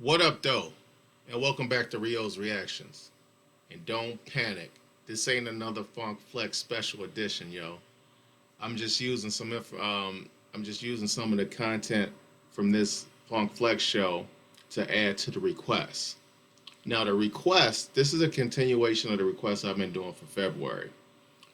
What up, though? And welcome back to Rio's Reactions. And don't panic. This ain't another Funk Flex special edition, yo. I'm just using some of the content from this Funk Flex show to add to the requests. Now, the request, this is a continuation of the request I've been doing for February.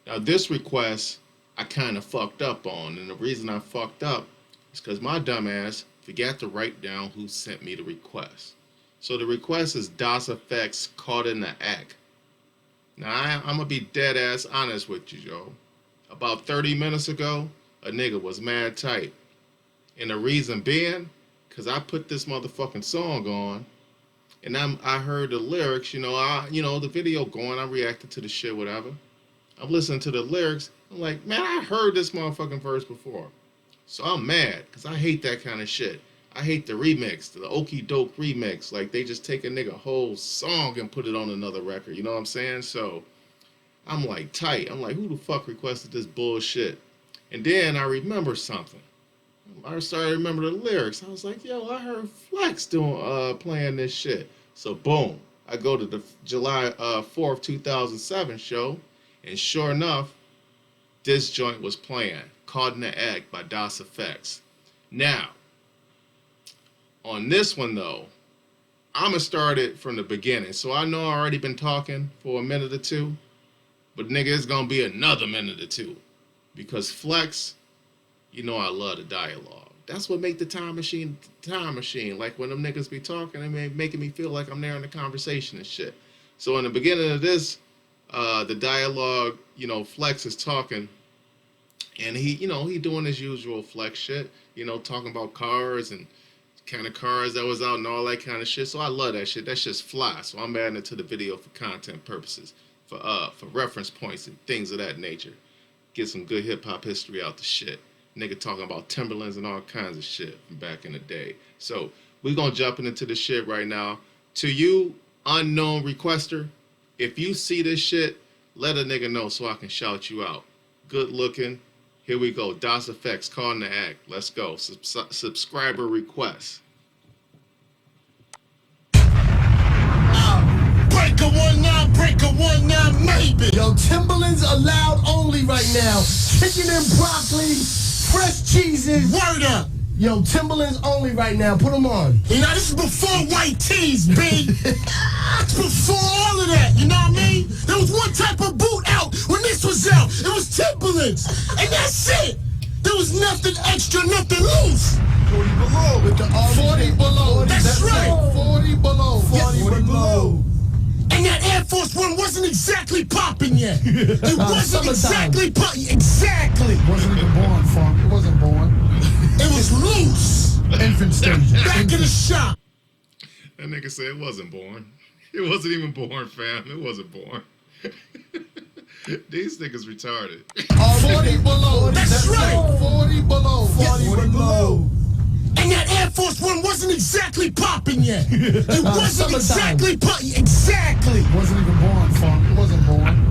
Now, this request I kind of fucked up on, and the reason I fucked up is because my dumbass forgot to write down who sent me the request. So the request is EFX Kaught in the Act. Now, I'm going to be dead ass honest with you, yo. About 30 minutes ago, a nigga was mad tight. And the reason being, because I put this motherfucking song on, and I heard the lyrics, the video going, I reacted to the shit, whatever. I'm listening to the lyrics, I'm like, man, I heard this motherfucking verse before. So I'm mad, because I hate that kind of shit. I hate the remix, the okey doke remix. Like, they just take a nigga whole song and put it on another record, you know what I'm saying? So I'm like tight. I'm like, who the fuck requested this bullshit? And then I remember something. I started to remember the lyrics. I was like, yo, I heard Flex playing this shit. So boom, I go to the July 4th, 2007 show, and sure enough, this joint was playing, Kaught in the Act by EFX. Now, on this one though, I'ma start it from the beginning. So I know I already been talking for a minute or two, but nigga, it's gonna be another minute or two. Because Flex, you know I love the dialogue. That's what make the time machine. Like when them niggas be talking, they making me feel like I'm there in the conversation and shit. So in the beginning of this, the dialogue, Flex is talking, and he doing his usual Flex shit, talking about cars and kind of cars that was out and all that kind of shit. So I love that shit. That shit's fly. So I'm adding it to the video for content purposes, for reference points and things of that nature. Get some good hip hop history out the shit. Nigga talking about Timberlands and all kinds of shit from back in the day. So we gonna jump into the shit right now. To you, unknown requester, if you see this shit, let a nigga know so I can shout you out. Good looking. Here we go. EFX Kaught in the Act. Let's go. Subscriber request. Breaker 19, maybe. Yo, Timberlands allowed only right now. Chicken and broccoli, fresh cheeses. Word up. Yo, Timberlands only right now. Put them on. You know, this is before white tees, B. It's before all of that, you know what I mean? There was one type of boot out when this was out. It was Timberlands. And that's it. There was nothing extra, nothing loose. 40 below. With the 40 below. That's right. 40 below. 40 below. And that Air Force One wasn't exactly popping yet. It wasn't exactly popping. Exactly. It wasn't even born, Funk. It wasn't born. It was loose. Infant stage. Back in the shop. That nigga said it wasn't born. It wasn't even born, fam. It wasn't born. These niggas retarded. 40 below. That's right. 40 below. 40 below. And that Air Force One wasn't exactly popping yet. It wasn't exactly popping. Exactly. It wasn't even born, Funk. It wasn't born.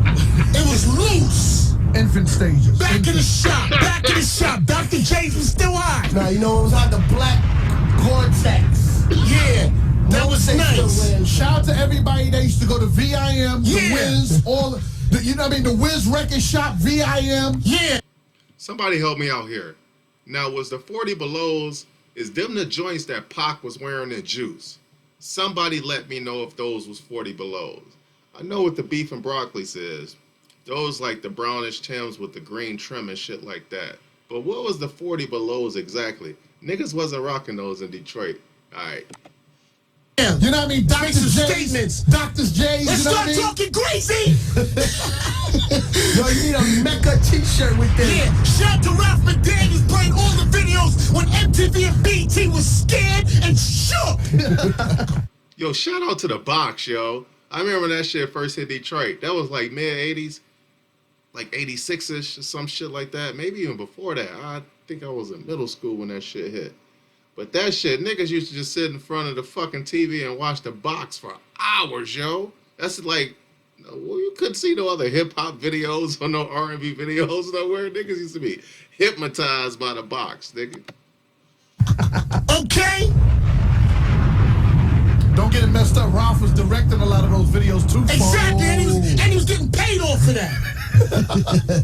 It was loose. Infant stages. Back in the shop. Back in the shop. Dr. J's was still hot. Now, you know, it was like the black Cortex. Yeah. That was nice. Shout out to everybody that used to go to VIM, the Yeah. Wiz, you know what I mean, the Wiz Record Shop, VIM. Yeah. Somebody help me out here. Now, was the 40 belows, is them the joints that Pac was wearing in Juice? Somebody let me know if those was 40 belows. I know what the beef and broccoli is. Those like the brownish Tims with the green trim and shit like that. But what was the 40 belows exactly? Niggas wasn't rocking those in Detroit. Alright. Yeah. You know what I mean? Dr. Statements. Dr. J's, Let's you know start what I mean? talking crazy. Yo, you need a Mecca t-shirt with this. Yeah. Shout out to Ralph McDaniels playing all the videos when MTV and BT was scared and shook. Yo, shout out to the box, yo. I remember when that shit first hit Detroit. That was like mid-80s. Like 86-ish or some shit like that. Maybe even before that. I think I was in middle school when that shit hit. But that shit, niggas used to just sit in front of the fucking TV and watch the box for hours, yo. That's like, well, you couldn't see no other hip-hop videos or no R&B videos nowhere. Niggas used to be hypnotized by the box, nigga. Okay? shit messed up. Ralph was directing a lot of those videos too. Exactly, and he was getting paid off for that.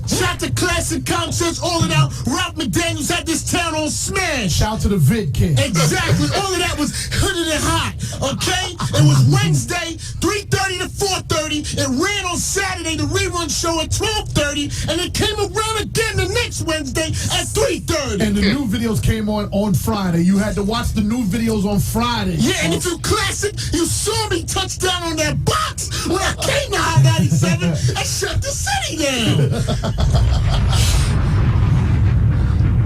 Shot to classic concerts, all of that. Ralph McDaniels had this town on smash. Shout to the Vid King. Exactly, all of that was hooded and hot, okay? It was Wednesday, 3:30 to 4:30. It ran on Saturday, the rerun show at 12:30, and it came around again the next Wednesday at 3:30. And the new videos came on Friday. You had to watch the new videos on Friday. Yeah, and if you classic, you saw me touch down on that box when I came to High 97 and shut the city down.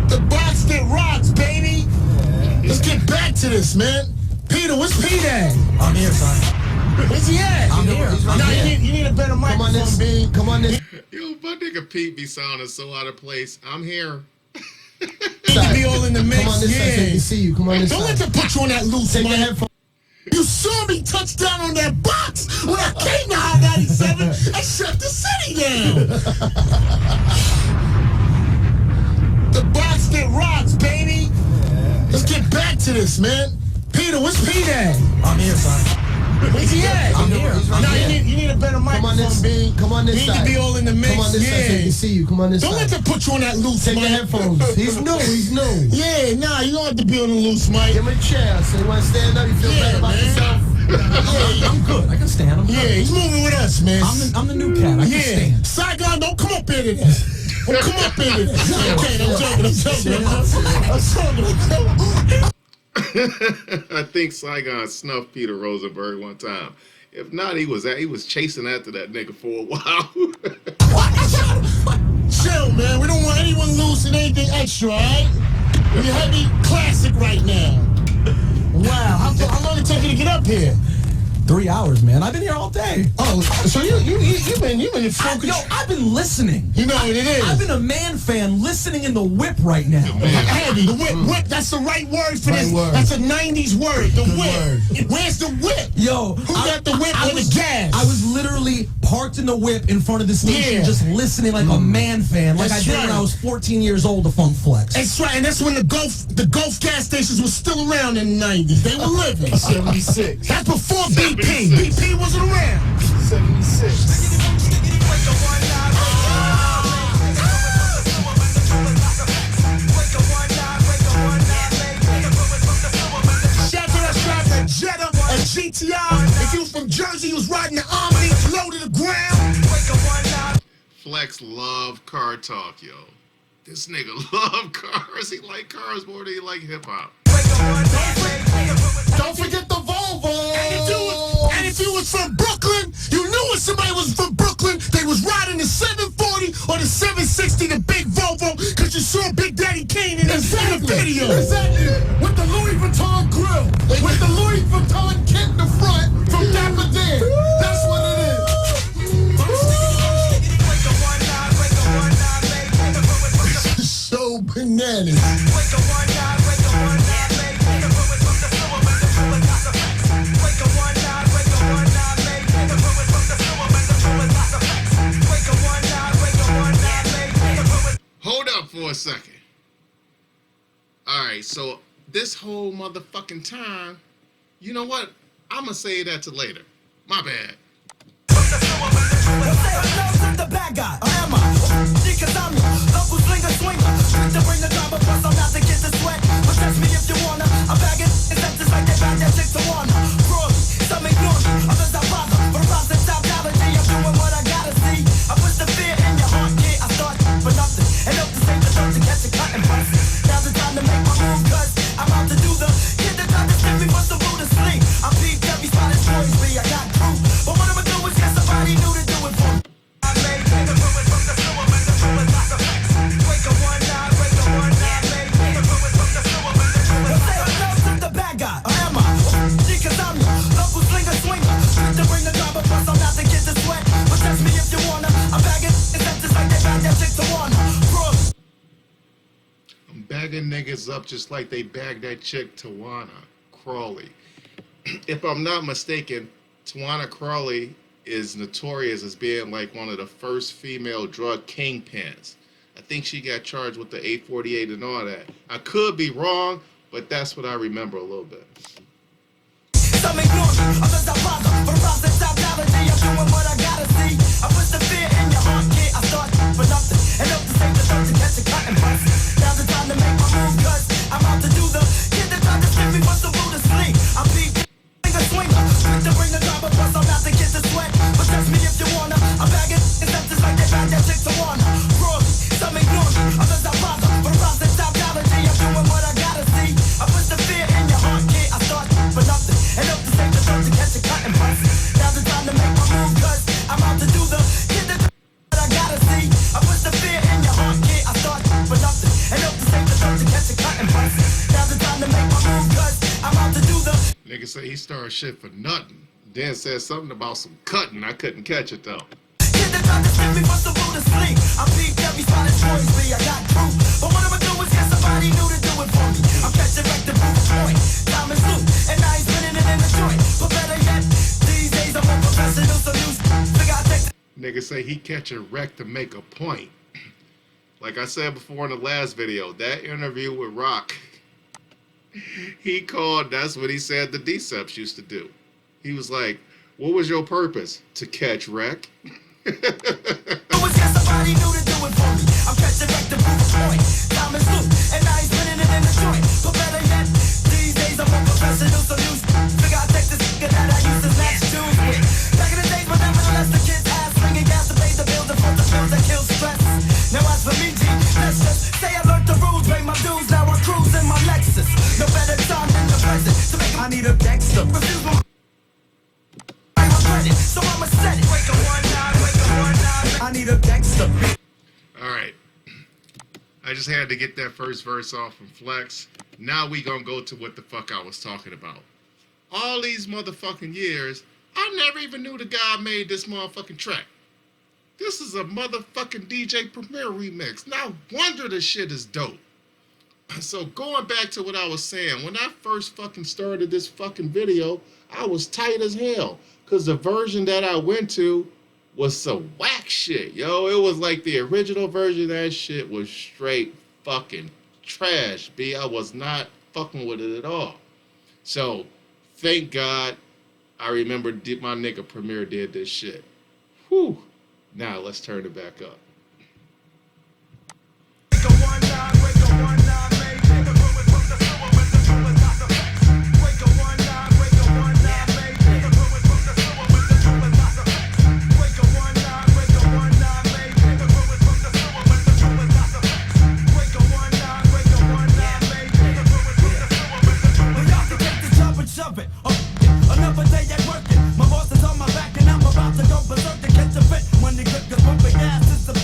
The box that rocks, baby. Let's get back to this, man. Peter, what's Pete at? I'm here, son. Where's he at? I'm here. No, you need a better microphone, B. Come on, this. Yo, my nigga Pete be sounding so out of place. I'm here. Need to be all in the mix. Come on this side so we can see you. Come on this Don't let side. them put you on that loose, Take your man. headphones. You saw me touch down on that box when I came to High 97 and shut the city down. The box that rocks, baby. Let's get back to this, man. Peter, what's Pete at? I'm here, son. Where's he at? I'm here. No, you need a better Come on microphone, this. B. Come on this You need side. to be all in the mix. Come on this side so we can see you. Come on this Don't let side. them put you on that loose, Take your Mike. headphones. He's new. He's new. Yeah, nah, you don't have to be on the loose, Mike. Give him a chair. So you want to stand up? You feel Yeah, better about man. yourself? I'm good. I can stand. I'm good. Yeah, he's moving with us, man. I'm the new cat. I can stand. Saigon, don't come up into this. Don't come up into this. Okay, I'm joking. I think Saigon snuffed Peter Rosenberg one time. If not, he was chasing after that nigga for a while. Chill, man. We don't want anyone losing anything extra, all right? We're heavy classic right now. Wow, how long did it take you to get up here? 3 hours, man. I've been here all day. Oh, so you've been in focus. Yo, I've been listening. You know what it is. I've been a man fan listening in the whip right now. Andy, the whip, that's the right word for Right this. word. That's a 90s word, the whip. word. Where's the whip? Yo, Who got the whip or the gas? I was literally parked in the whip in front of the station, Yeah. just listening like a man fan, like That's I did when right. I was 14 years old to Funk Flex. That's right, and that's when the Gulf gas stations were still around in the 90s. They were living. 76. That's before BP. 76. BP wasn't around. 76. Shout to that strap at Jetta and GTI. If you was from Jersey, you was riding the Omni, low to the ground. Flex love car talk, yo. This nigga love cars. He like cars more than he like hip hop. Don't forget the Volvo. And if you was from Brooklyn, you knew when somebody was from Brooklyn, they was riding the 740 or the 760, the big Volvo, because you saw Big Daddy Kane in the video. Exactly. With the Louis Vuitton grill. With the Louis Vuitton kit in the front from Dapper Dan. That's what it is. So bananas. Hold up for a second. Alright, so this whole motherfucking time, you know what? I'ma say that to later. My bad. The bad guy, or am I? Because I'm your local slinger swinger. Quick to bring the drama, plus I'm not the kid to sweat. But test me if you wanna. I'm bagging, it's just like they bag that chick to wanna. Crook, some ignore me, others I bother. But I'm the top quality, I'm doing what I gotta see. I put the fear in your heart, yeah, I start for nothing. And hope to save the thought to catch a cut and bust. Now's the time to make my move, cause I'm out to do the kid that tried to stick me for some food to sleep. I'm peeped every spot is poised me, I got proof. But what I'ma do is get somebody new to do it for me. I'm bagging niggas up just like they bagged that chick Tawana Crawley. If I'm not mistaken, Tawana Crawley is notorious as being like one of the first female drug kingpins. I think she got charged with the 848 and all that. I could be wrong, but that's what I remember a little bit. Some ignore me, others I bother. But around this technology, I'm doing what I gotta see. I put the fear in your heart, kid. I start for nothing. And hope to save the thought to catch a cotton bus. Now's the time to make my move, cause I'm out to do the kid that tried to skip me was the rule to sleep. I'm beat a swinger. Quick to bring the drama, plus I'm out to get the sweat. But touch me if you wanna. I'm bagging, it's not just like they bag that chick to wanna. Broadly, some ignore me, others I bother. But around this technology, I'm doing what I gotta see. I put the fear in your heart, kid. I start for nothing. And hope to save the thought to catch a cotton bus. Now's the time to make my move, cause I'm out to do the kid that I gotta see. I put the fear in your heart, kid. I start for nothing. And hope to save the thought to catch a cotton bus. Now's the time to make my move, cause I'm out to do the Nigga say he started shit for nothing. Then said something about some cutting. I couldn't catch it though. kid that tried to skip me was the rule to sleep. I'm beat every spot is Boysby. I got proof. But what I'ma do is get somebody new to do it for me. I'm catching back the proof point. Time is loose, and I ain't spinning it in the joint. But better yet, these days I'm more professional, so you figure I take the Nigga say he catch a wreck to make a point. Like I said before in the last video, that interview with Rock, he called, that's what he said the Deceps used to do. He was like, what was your purpose? To catch wreck? was get somebody new to do it for me. I'm catching back the proof point. Time is loose, and I ain't spinning it in the joint. But better yet, these days I'm more professional, so you figure I take this nigga that I used to snatch shoes with. Back in the days when nevertheless the kids ass slinging gas to pay the bills and for the pills that kill stress. Now as for me, G, let's just say I learned the rules, pay my dues, now I cruise in my Lexus. No better time than the present to make I need a Dexter. Refuse my I regret it, so I'ma set it. Wake up one night, wake up one night. I need a Dexter. Alright. I just had to get that first verse off from Flex. Now we gonna go to what the fuck I was talking about. All these motherfucking years, I never even knew the guy made this motherfucking track. This is a motherfucking DJ Premier remix. No wonder the shit is dope. So going back to what I was saying, when I first fucking started this fucking video, I was tight as hell. Cause the version that I went to was some whack shit, yo. It was like the original version of that shit was straight fucking trash, B. I was not fucking with it at all. So thank God I remember my nigga Premier did this shit. Whew. Now let's turn it back up. Another day at working, my boss is on my back and I'm about to go berserk to catch a fit. When the good goes bumping gas is the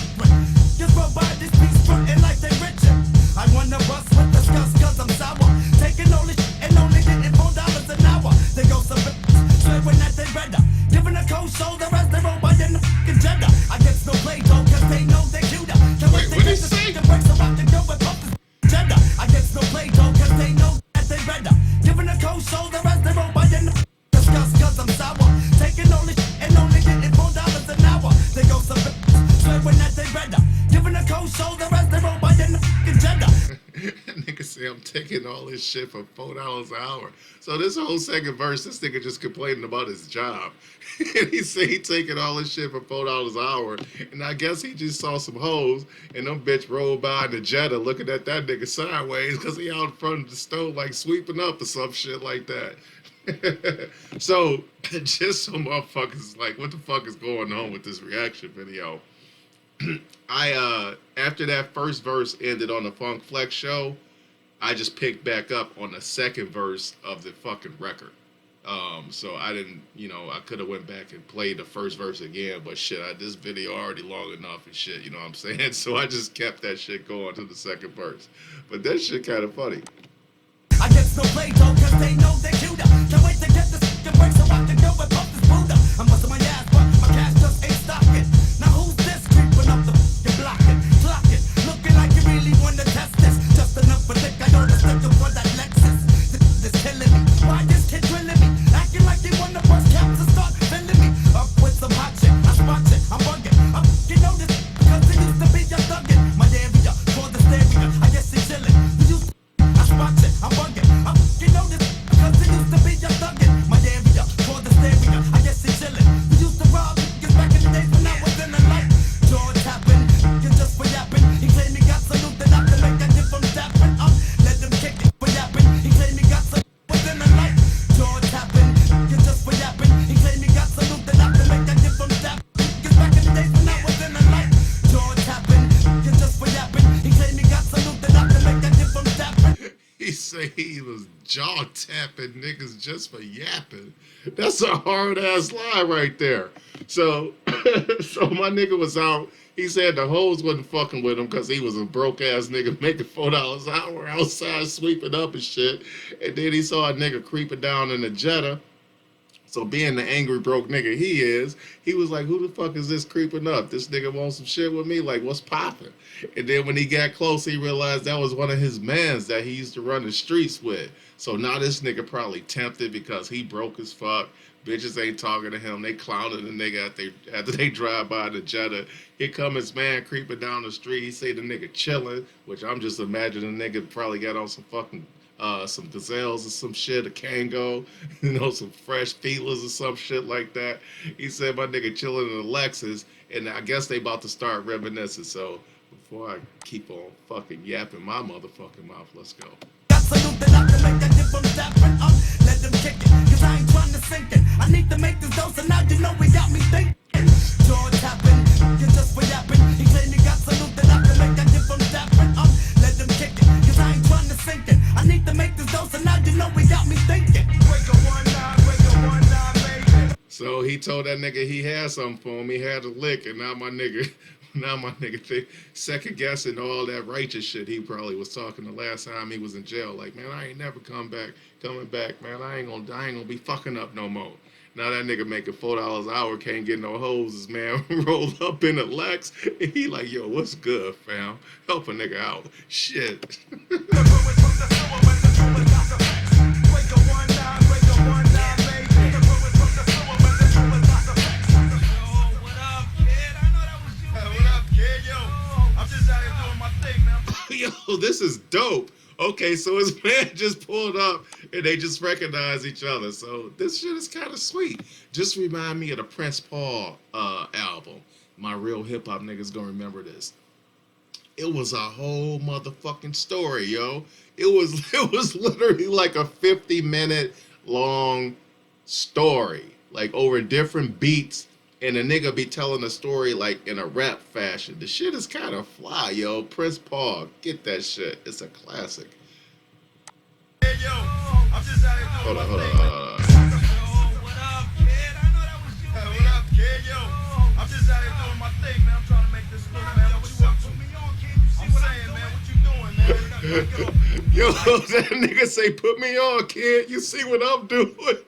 just roll by this piece frontin' like they richer. I wanna bust with the scuss cause I'm sour. Taking all this shit and only getting $4 an hour. They go some swearing that they better. Giving a cold shoulder as they roll by in the fucking Jetta. I guess no play though cause they know they cuter. Can't wait to get the stick and break so I can go and pump this Jetta. I guess no play though cause they know that they better. Giving a cold shoulder as they roll by in the cause I'm sour. Taking all this shit and only getting $4 an hour. They go some swearing that they better. Giving a cold shoulder as they roll by in the fucking Jetta. Nigga say I'm taking all this shit for $4 an hour. So this whole second verse, this nigga just complaining about his job. And he say he taking all this shit for $4 an hour. And I guess he just saw some hoes and them bitch rolled by in the Jetta looking at that nigga sideways because he out in front of the stove like sweeping up or some shit like that. So just so motherfuckers like, what the fuck is going on with this reaction video? I after that first verse ended on the Funk Flex show, I just picked back up on the second verse of the fucking record. So I didn't, I could have went back and played the first verse again, but shit, this video already long enough and shit, you know what I'm saying? So I just kept that shit going to the second verse. But that shit kind of funny. I guess no play though, cause they know they cuter. Can't wait to get this fucking break so I can go and pump this Buddha. I'm busting my ass, but my cash just ain't stocking. Now who's this creeping up the fucking blocking, clocking? Looking like you really wanna test this. Just enough for dick, I know the sticker for that Lexus. This killing me, why this kid drilling me? Acting like they wanna bust caps and start filling me up with some hot shit. I spot it, I'm bugging. You know this, cause it used to be just thugging. My area, for the stereo, I guess it's chilling. I'm bugging. You know this because it boy, he was jaw tapping niggas just for yapping. That's a hard ass lie right there. So, so my nigga was out. He said the hoes wasn't fucking with him because he was a broke ass nigga making $4 an hour outside sweeping up and shit. And then he saw a nigga creeping down in the Jetta. So being the angry broke nigga he was like, who the fuck is this creeping up? This nigga wants some shit with me? Like, what's popping? And then when he got close, he realized that was one of his mans that he used to run the streets with. So now this nigga probably tempted because he broke as fuck. Bitches ain't talking to him. They clowning the nigga after they drive by the Jetta. Here come his man creeping down the street. He say the nigga chilling, which I'm just imagining the nigga probably got on some fucking some gazelles or some shit, a Kango, some fresh feelers or some shit like that. He said my nigga chilling in a Lexus, and I guess they about to start reminiscing. So before I keep on fucking yapping my motherfucking mouth, let's go. Salute that I can make that dip from stepping up. Let them kick it, cause I ain't trying to sink it. I need to make this dose, and now you know we got me thinking. Jaw tapping, you just for yapping. He claimed he got salute that I can make that dip from stepping up. Let them kick it, cause I ain't trying to sink it. I need to make this dose, and now you know we got me thinking. Wake up 1-9, baby. So he told that nigga he had something for him. He had a lick, and now my nigga think second guessing all that righteous shit he probably was talking the last time he was in jail. Like, man, I ain't never coming back, man. I ain't gonna be fucking up no more. Now that nigga making $4 an hour, can't get no hoes. His man rolled up in a Lex, and he like, yo, what's good, fam? Help a nigga out. Shit. Yo, this is dope. Okay, so his man just pulled up and they just recognize each other. So this shit is kind of sweet. Just remind me of the Prince Paul album. My real hip hop niggas gonna remember this. It was a whole motherfucking story, yo. It was literally like a 50-minute long story, like over different beats. And a nigga be telling a story like in a rap fashion. The shit is kind of fly, yo. Prince Paul, get that shit. It's a classic. Hey, yo, I'm just out here doing Hold on. What up, kid? I know that was you. Hey, what up, kid? Yo, I'm just out here doing my thing, man. I'm trying to make this look, man. What you up to? Put me on, kid. You see what I'm saying, man? What you doing, man? Yo, that nigga say, put me on, kid. You see what I'm doing?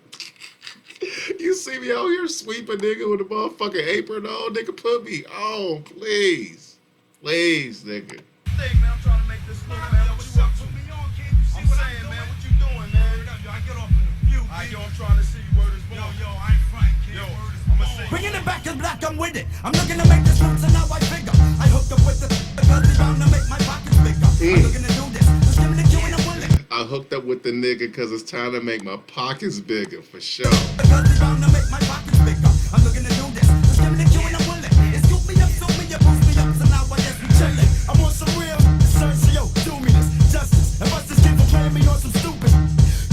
You see me out here sweeping nigga with a motherfucking apron on? Nigga, put me on, please. Please, nigga. Hey, man, I'm trying to make this look, man. What you up to? Put me on, kid. You see what I'm saying, man? What you doing, man? I get off in the view. Yo, I'm trying to see you. Word is born. Yo, I ain't fighting, kid. Yo, I'ma say. Bringing it back is black, I'm with it. I'm looking to make this move, so now I figure. I hooked up with the because they bound to make my pockets bigger. I'm looking to do this. Just give me the cue and I'm willing. I hooked up with the nigga because it's time to make my pockets bigger, for sure. Because they bound to make my pockets bigger. I'm looking to do this. Just give me the cue and I'm willing. It scoop me up, boost me up, so now I guess we chillin'. I'm on some real Sergio, do me this justice. And bust this kid for playing me on some stupid.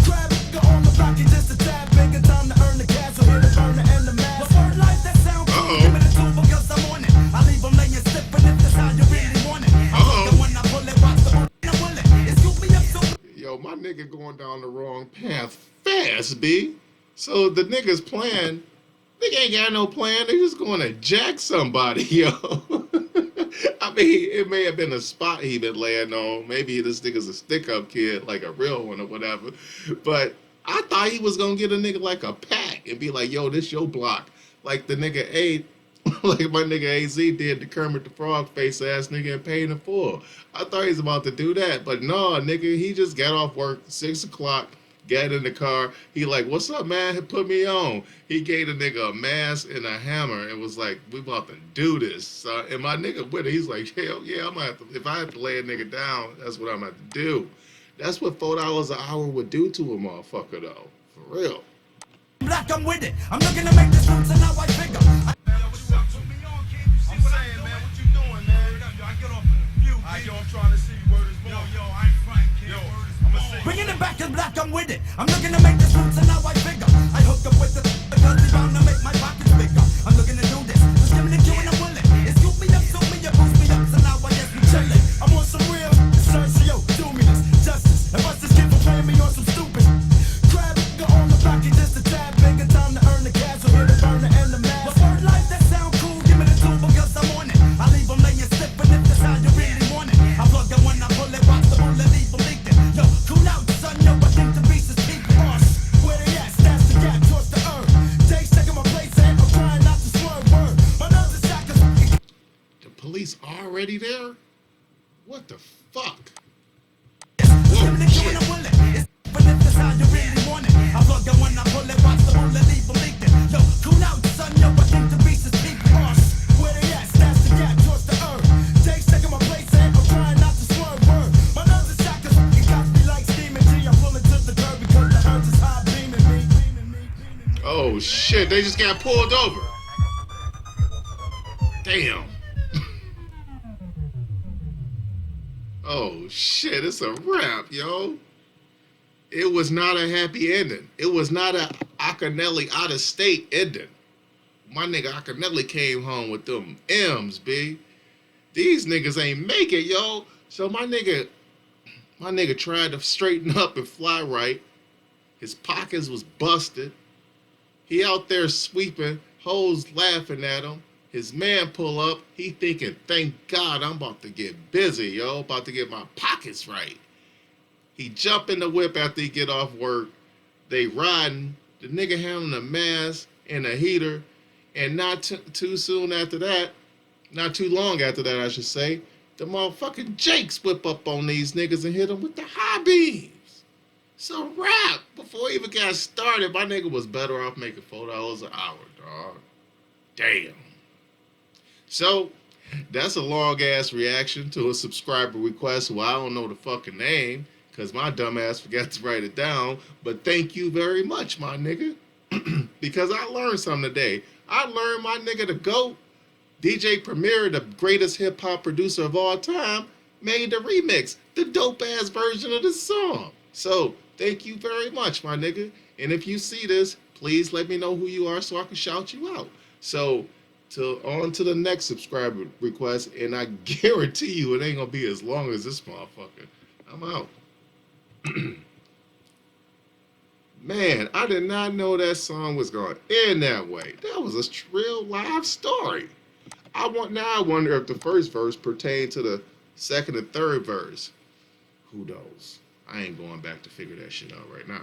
Grab it, go on the block, you just a tad bigger. Time to earn the cash, so hit the burner and the mask. Word life that sound cool, give me the tool because I'm on it. I leave them laying slipping if that's how you really want it. I'm when I pull it, watch the and I'm willing. It scoop me up, so Yo, my nigga going down the wrong path fast, B. So the nigga's plan, nigga ain't got no plan. They just going to jack somebody, yo. I mean, it may have been a spot he been laying on. Maybe this nigga's a stick-up kid, like a real one or whatever. But I thought he was going to get a nigga like a pack and be like, yo, this your block. Like the nigga A, like my nigga AZ did to Kermit the Frog face ass nigga and paid in full. I thought he was about to do that, but no, nigga, he just got off work 6 o'clock, got in the car. He like, what's up, man? He put me on. He gave the nigga a mask and a hammer and was like, we about to do this. And my nigga with it, he's like, hell yeah, I'm gonna have to, if I have to lay a nigga down, that's what I'm gonna have to do. That's what $4 an hour would do to a motherfucker though, for real. black, I'm with it. I'm looking to make this move, so now I figure. I'm saying, man, what you doing, man? I get off in the view. Yo, I'm trying to see word is born. Yo, I ain't fighting, kid. Yo, I'ma say. Bringing it back is black, I'm with it. I'm looking to make this move, so now I figure. I hooked up with the because they bound to make my pockets bigger. I'm looking to do this. Just give me the cue and I'm willing. It scoop me up, boost me up, so now I guess we chillin'. I'm on some real Sergio, do me this justice. And bust this kid for playing What the fuck? Whoa, shit. But if that's how you really want it, I plug it when I pull it, watch the bullet leave them leaking. Yo, cool out, son, yo, I think the beast is people us. Where they at? Stats the gap towards the earth. Jake's taking my place, and I'm trying not to swerve word. My nerves are shot, cause it got me like steaming. G, I'm pulling to the curb because the earth is high beaming me. Oh shit, they just got pulled over. Damn. Oh shit, it's a wrap, yo. It was not a happy ending. It was not a Akinelli out of state ending. My nigga Akinelli came home with them M's, B. These niggas ain't make it, yo. So my nigga tried to straighten up and fly right. His pockets was busted. He out there sweeping, hoes laughing at him. His man pull up, he thinking, thank God I'm about to get busy, yo. About to get my pockets right. He jump in the whip after he get off work. They riding. The nigga having a mask and a heater. And not too soon after that, not too long after that, I should say, the motherfucking Jakes whip up on these niggas and hit them with the high beams. So rap. Before he even got started, my nigga was better off making $4 an hour, dog. Damn. So, that's a long-ass reaction to a subscriber request who I don't know the fucking name, because my dumb ass forgot to write it down. But thank you very much, my nigga. Because I learned something today. I learned my nigga the GOAT, DJ Premier, the greatest hip-hop producer of all time, made the remix, the dope-ass version of the song. So, thank you very much, my nigga. And if you see this, please let me know who you are so I can shout you out. So, on to the next subscriber request, and I guarantee you it ain't gonna be as long as this motherfucker. I'm out. Man, I did not know that song was going to end that way. That was a real live story. I wonder if the first verse pertained to the second and third verse. Who knows? I ain't going back to figure that shit out right now.